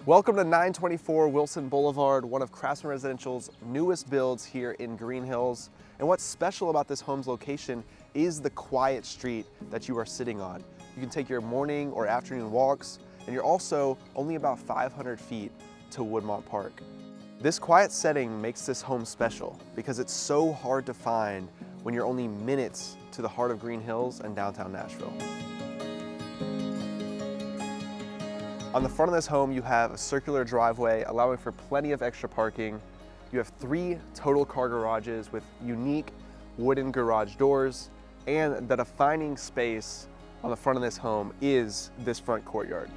Welcome to 924 Wilson Boulevard, one of Craftsman Residential's newest builds here in Green Hills. And what's special about this home's location is the quiet street that you are sitting on. You can take your morning or afternoon walks, and you're also only about 500 feet to Woodmont Park. This quiet setting makes this home special because it's so hard to find when you're only minutes to the heart of Green Hills and downtown Nashville. On the front of this home, you have a circular driveway allowing for plenty of extra parking. You have 3 total car garages with unique wooden garage doors, and the defining space on the front of this home is this front courtyard.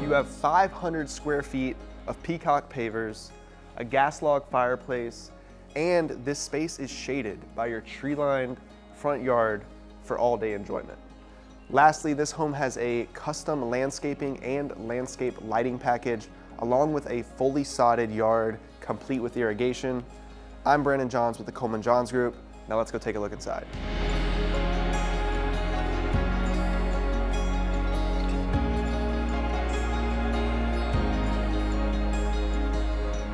You have 500 square feet of peacock pavers, a gas log fireplace, and this space is shaded by your tree-lined front yard for all-day enjoyment. Lastly, this home has a custom landscaping and landscape lighting package, along with a fully sodded yard complete with irrigation. I'm Brandon Johns with the Coleman Johns Group. Now let's go take a look inside.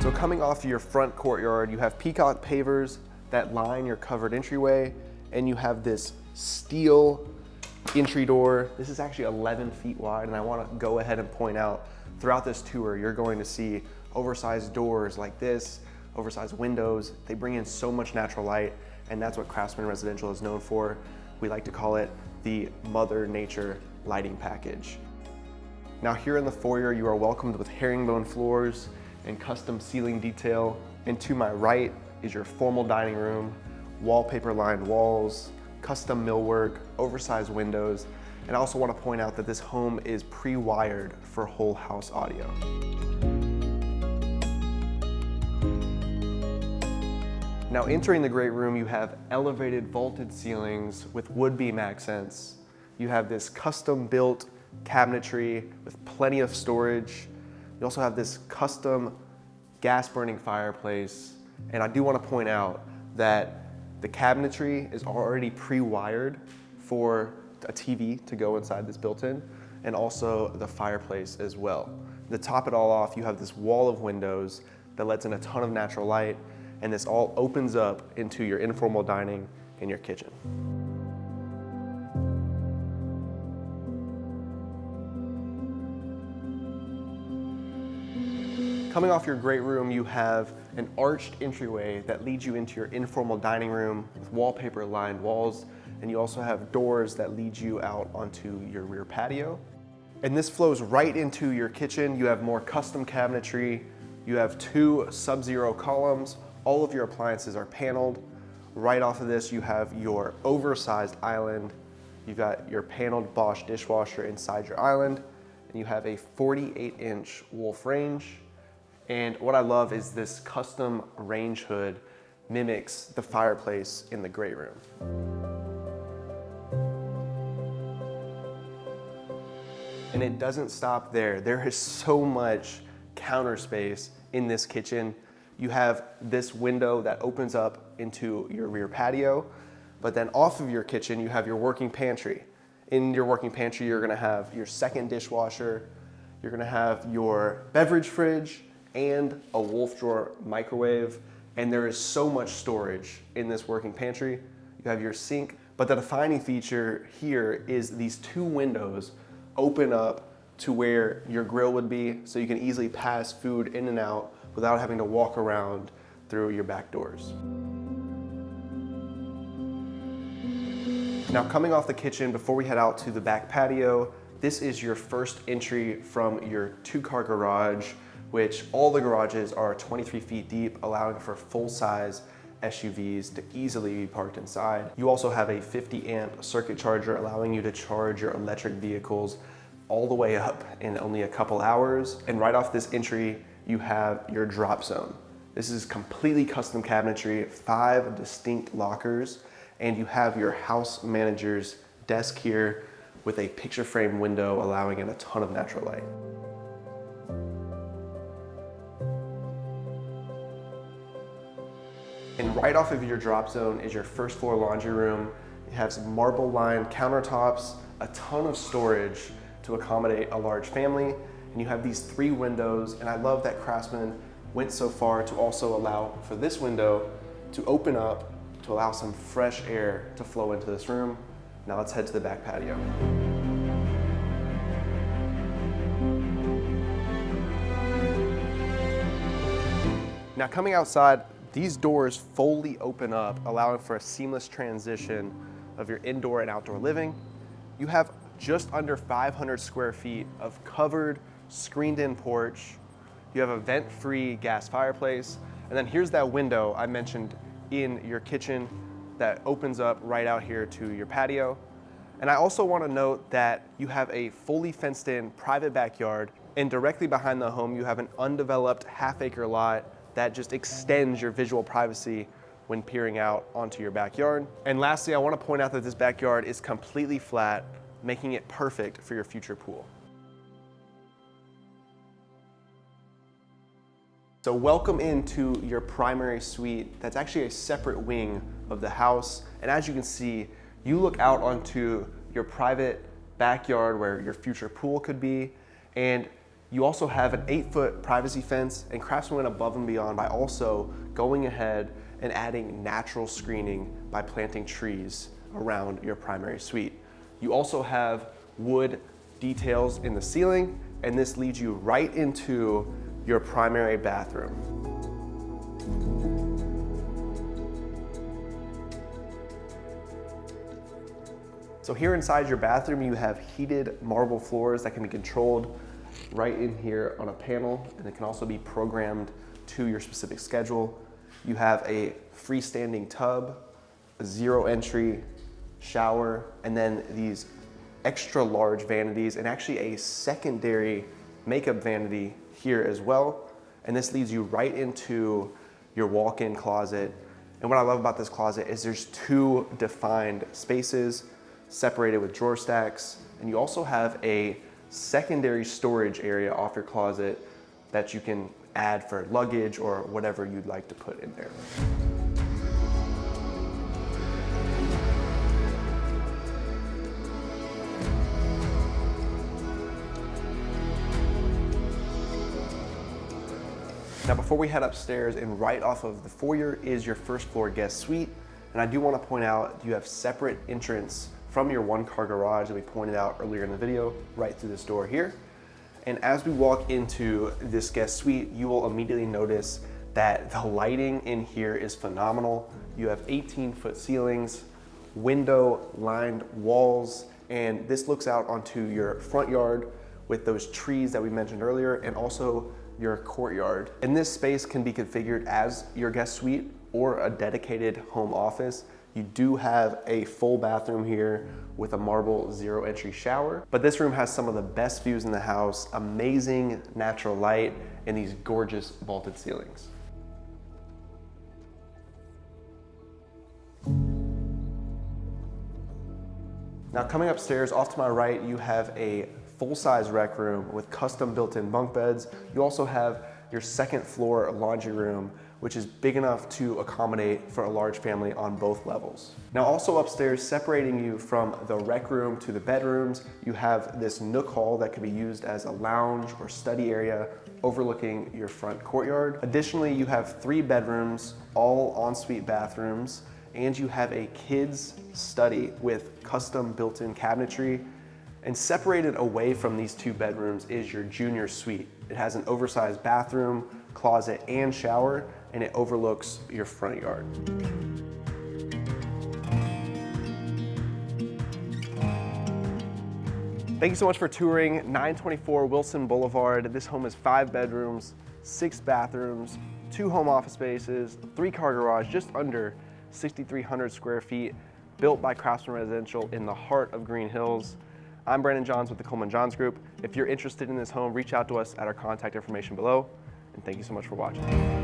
So coming off your front courtyard, you have peacock pavers that line your covered entryway, and you have this steel entry door. This is actually 11 feet wide, and I want to go ahead and point out throughout this tour, you're going to see oversized doors like this, oversized windows. They bring in so much natural light, and that's what Craftsman Residential is known for. We like to call it the Mother Nature lighting package. Now here in the foyer, you are welcomed with herringbone floors and custom ceiling detail. And to my right is your formal dining room, wallpaper lined walls, custom millwork, oversized windows, and I also want to point out that this home is pre-wired for whole house audio. Now entering the great room, you have elevated vaulted ceilings with wood beam accents. You have this custom built cabinetry with plenty of storage. You also have this custom gas burning fireplace. And I do want to point out that the cabinetry is already pre-wired for a TV to go inside this built-in, and also the fireplace as well. To top it all off, you have this wall of windows that lets in a ton of natural light, and this all opens up into your informal dining and your kitchen. Coming off your great room, you have an arched entryway that leads you into your informal dining room with wallpaper lined walls, and you also have doors that lead you out onto your rear patio. And this flows right into your kitchen. You have more custom cabinetry. You have 2 SubZero columns. All of your appliances are paneled. Right off of this, you have your oversized island. You've got your paneled Bosch dishwasher inside your island, and you have a 48-inch Wolf range. And what I love is this custom range hood mimics the fireplace in the great room. And it doesn't stop there. There is so much counter space in this kitchen. You have this window that opens up into your rear patio, but then off of your kitchen, you have your working pantry. In your working pantry, you're gonna have your second dishwasher, you're gonna have your beverage fridge, and a Wolf drawer microwave, and there is so much storage in this working pantry. You have your sink, but the defining feature here is these 2 windows open up to where your grill would be, so you can easily pass food in and out without having to walk around through your back doors. Now coming off the kitchen, before we head out to the back patio, this is your first entry from your 2-car garage, which all the garages are 23 feet deep, allowing for full-size SUVs to easily be parked inside. You also have a 50-amp circuit charger, allowing you to charge your electric vehicles all the way up in only a couple hours. And right off this entry, you have your drop zone. This is completely custom cabinetry, 5 distinct lockers, and you have your house manager's desk here with a picture frame window, allowing in a ton of natural light. And right off of your drop zone is your first floor laundry room. It has marble lined countertops, a ton of storage to accommodate a large family. And you have these 3 windows, and I love that Craftsman went so far to also allow for this window to open up to allow some fresh air to flow into this room. Now let's head to the back patio. Now coming outside, these doors fully open up, allowing for a seamless transition of your indoor and outdoor living. You have just under 500 square feet of covered, screened-in porch. You have a vent-free gas fireplace. And then here's that window I mentioned in your kitchen that opens up right out here to your patio. And I also want to note that you have a fully fenced-in private backyard, and directly behind the home you have an undeveloped half-acre lot that just extends your visual privacy when peering out onto your backyard. And lastly, I want to point out that this backyard is completely flat, making it perfect for your future pool. So welcome into your primary suite. That's actually a separate wing of the house. And as you can see, you look out onto your private backyard where your future pool could be. And you also have an 8-foot privacy fence, and Craftsman went above and beyond by also going ahead and adding natural screening by planting trees around your primary suite. You also have wood details in the ceiling, and this leads you right into your primary bathroom. So here inside your bathroom, you have heated marble floors that can be controlled right in here on a panel, and it can also be programmed to your specific schedule. You have a freestanding tub, a 0 entry shower, and then these extra large vanities, and actually a secondary makeup vanity here as well. And this leads you right into your walk-in closet. And what I love about this closet is there's 2 defined spaces separated with drawer stacks, and you also have a secondary storage area off your closet that you can add for luggage or whatever you'd like to put in there. Now before we head upstairs, and right off of the foyer is your first floor guest suite. And I do want to point out you have separate entrance from your 1-car garage that we pointed out earlier in the video, right through this door here. And as we walk into this guest suite, you will immediately notice that the lighting in here is phenomenal. You have 18-foot ceilings, window-lined walls, and this looks out onto your front yard with those trees that we mentioned earlier, and also your courtyard. And this space can be configured as your guest suite or a dedicated home office. You do have a full bathroom here with a marble 0 entry shower, but this room has some of the best views in the house, amazing natural light, and these gorgeous vaulted ceilings. Now coming upstairs, off to my right, you have a full-size rec room with custom built-in bunk beds. You also have your 2nd floor laundry room, which is big enough to accommodate for a large family on both levels. Now also upstairs, separating you from the rec room to the bedrooms, you have this nook hall that can be used as a lounge or study area overlooking your front courtyard. Additionally, you have 3 bedrooms, all ensuite bathrooms, and you have a kids study with custom built-in cabinetry. And separated away from these 2 bedrooms is your junior suite. It has an oversized bathroom, closet, and shower, and it overlooks your front yard. Thank you so much for touring 924 Wilson Boulevard. This home is 5 bedrooms, 6 bathrooms, 2 home office spaces, 3-car garage, just under 6,300 square feet, built by Craftsman Residential in the heart of Green Hills. I'm Brandon Johns with the Coleman Johns Group. If you're interested in this home, reach out to us at our contact information below. And thank you so much for watching.